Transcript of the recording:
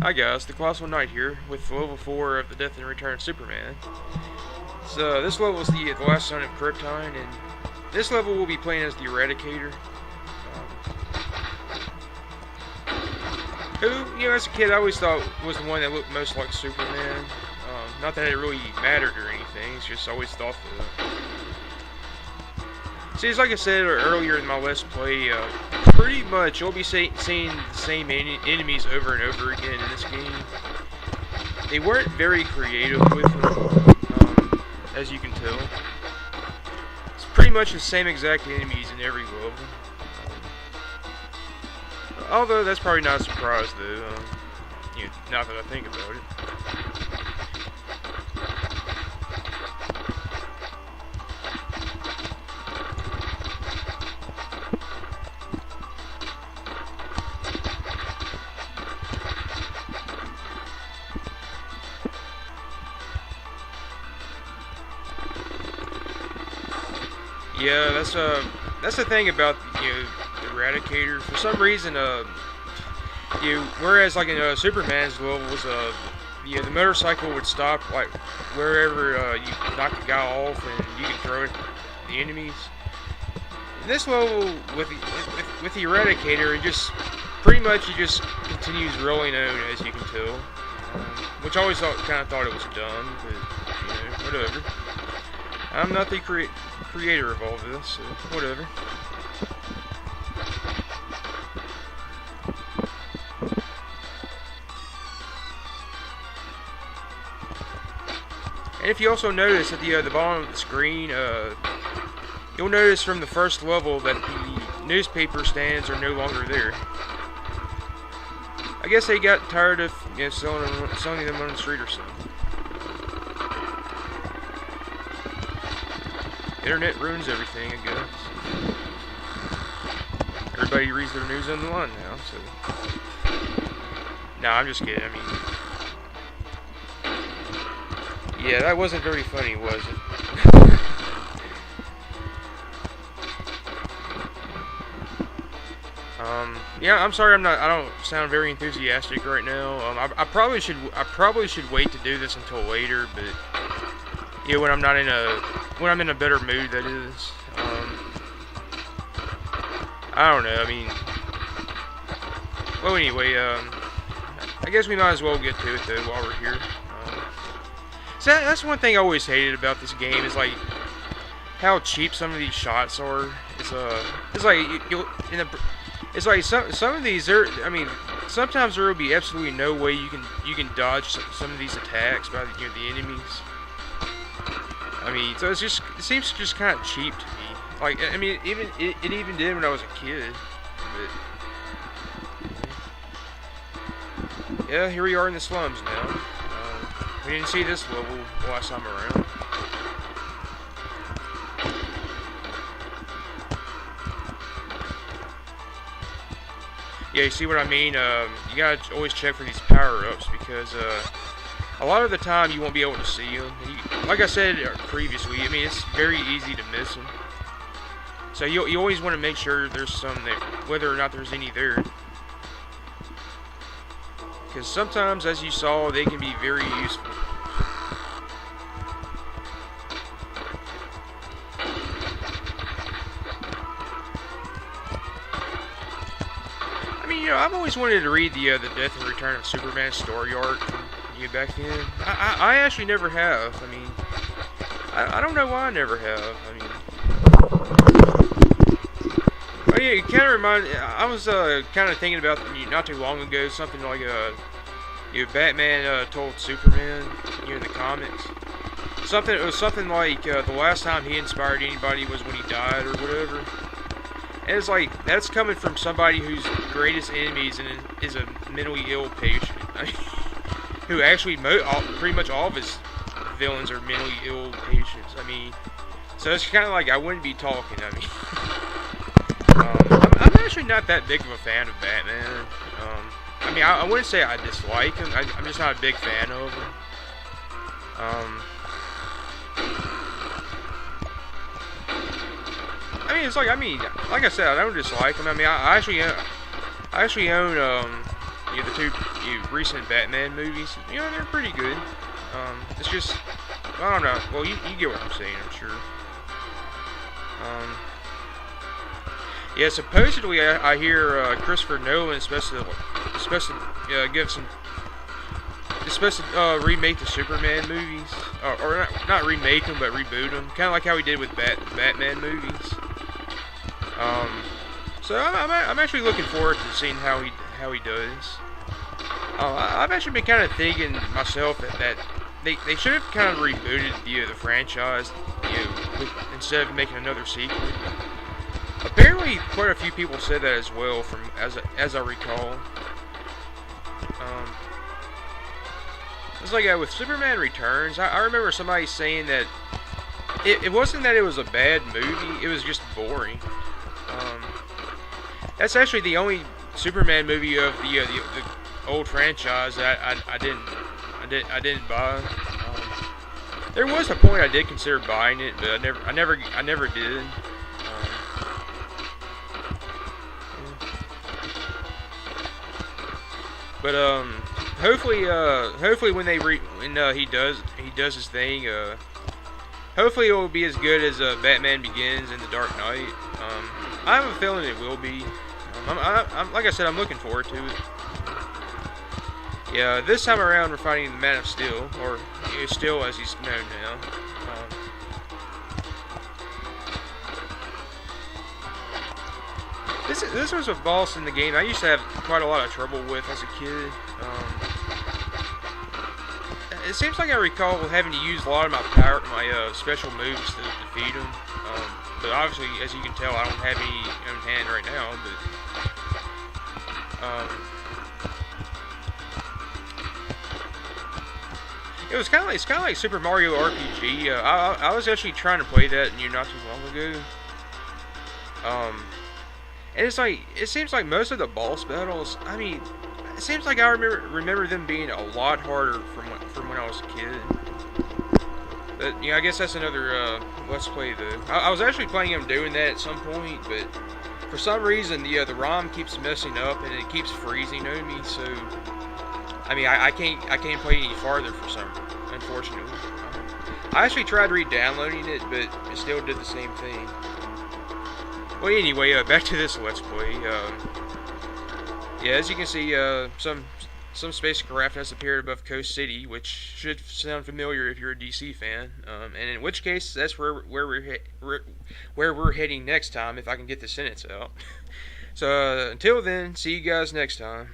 Hi guys, the Colossal Knight here with level 4 of the Death and Return of Superman. So this level is the last son of Krypton, and this level we'll be playing as the Eradicator. Who, as a kid I always thought was the one that looked most like Superman. Not that it really mattered or anything, it's just always thought that. See, it's like I said earlier in my Let's Play, pretty much you'll be seeing the same enemies over and over again in this game. They weren't very creative with them, as you can tell. It's pretty much the same exact enemies in every level. Although that's probably not a surprise though, now that I think about it. Yeah, that's the thing about the Eradicator. For some reason, whereas like in Superman's levels, the motorcycle would stop like wherever you knock the guy off, and you can throw it at the enemies. In this level with the Eradicator, it just pretty much continues rolling on, as you can tell. Which I always kind of thought it was dumb, but whatever. I'm not the creator of all this, so whatever. And if you also notice at the bottom of the screen, you'll notice from the first level that the newspaper stands are no longer there. I guess they got tired of selling them on the street or something. Internet ruins everything, I guess. Everybody reads their news online now, so. Nah, I'm just kidding. I mean, yeah, that wasn't very funny, was it? Yeah, I'm sorry. I don't sound very enthusiastic right now. I probably should wait to do this until later, but yeah, when I'm in a better mood, that is. I don't know. I mean, well, anyway, I guess we might as well get to it though while we're here. So that's one thing I always hated about this game is like how cheap some of these shots are. It's like some of these are. I mean, sometimes there will be absolutely no way you can dodge some of these attacks by the enemies. I mean, so it seems just kind of cheap to me. Like, I mean, it even did when I was a kid. But yeah, here we are in the slums now. We didn't see this level last time around. Yeah, you see what I mean? You gotta always check for these power-ups because a lot of the time you won't be able to see them. Like I said previously, I mean, it's very easy to miss them. So you always want to make sure there's some there, whether or not there's any there. Because sometimes, as you saw, they can be very useful. I mean, I've always wanted to read the Death and Return of Superman story arc from back then. I actually never have. I mean, I don't know why I never have. I mean, oh yeah, it kind of reminded. I was kind of thinking about not too long ago something like Batman told Superman in the comics. It was something like the last time he inspired anybody was when he died or whatever. And it's like that's coming from somebody whose greatest enemies is a mentally ill patient. I mean, who actually pretty much all of his villains are mentally ill patients. I mean, so it's kind of like I wouldn't be talking. I mean, I'm actually not that big of a fan of Batman. I mean, I wouldn't say I dislike him. I'm just not a big fan of him. I mean, it's like like I said, I don't dislike him. I mean, I actually own the two recent Batman movies. They're pretty good. It's just, I don't know. Well, you get what I'm saying, I'm sure. Yeah, supposedly I hear Christopher Nolan is supposed to remake the Superman movies, or not remake them, but reboot them, kind of like how he did with Batman movies. So I'm actually looking forward to seeing how he does. I've actually been kind of thinking myself that they should have kind of rebooted the franchise, instead of making another sequel. Apparently, quite a few people said that as well, as I recall. It's like with Superman Returns, I remember somebody saying that it wasn't that it was a bad movie, it was just boring. That's actually the only Superman movie of the old franchise that I didn't buy. There was a point I did consider buying it, but I never did. But hopefully when he does his thing, hopefully it will be as good as Batman Begins and The Dark Knight. I have a feeling it will be. I'm like I said, I'm looking forward to it. Yeah, this time around we're fighting the Man of Steel, or Steel as he's known now. This was a boss in the game I used to have quite a lot of trouble with as a kid. It seems like I recall having to use a lot of my special moves to defeat him. But obviously, as you can tell, I don't have any in hand right now. But it's kind of like Super Mario RPG. I was actually trying to play that not too long ago. And it seems like most of the boss battles, it seems like I remember them being a lot harder from when I was a kid. But, I guess that's another, Let's Play though. I was actually planning on doing that at some point, but for some reason the ROM keeps messing up and it keeps freezing on me, so, I can't play any farther unfortunately. I actually tried re-downloading it, but it still did the same thing. Well, anyway, back to this Let's Play. Yeah, as you can see, some spacecraft has appeared above Coast City, which should sound familiar if you're a DC fan. And in which case, that's where we're heading next time, if I can get the sentence out. So until then, see you guys next time.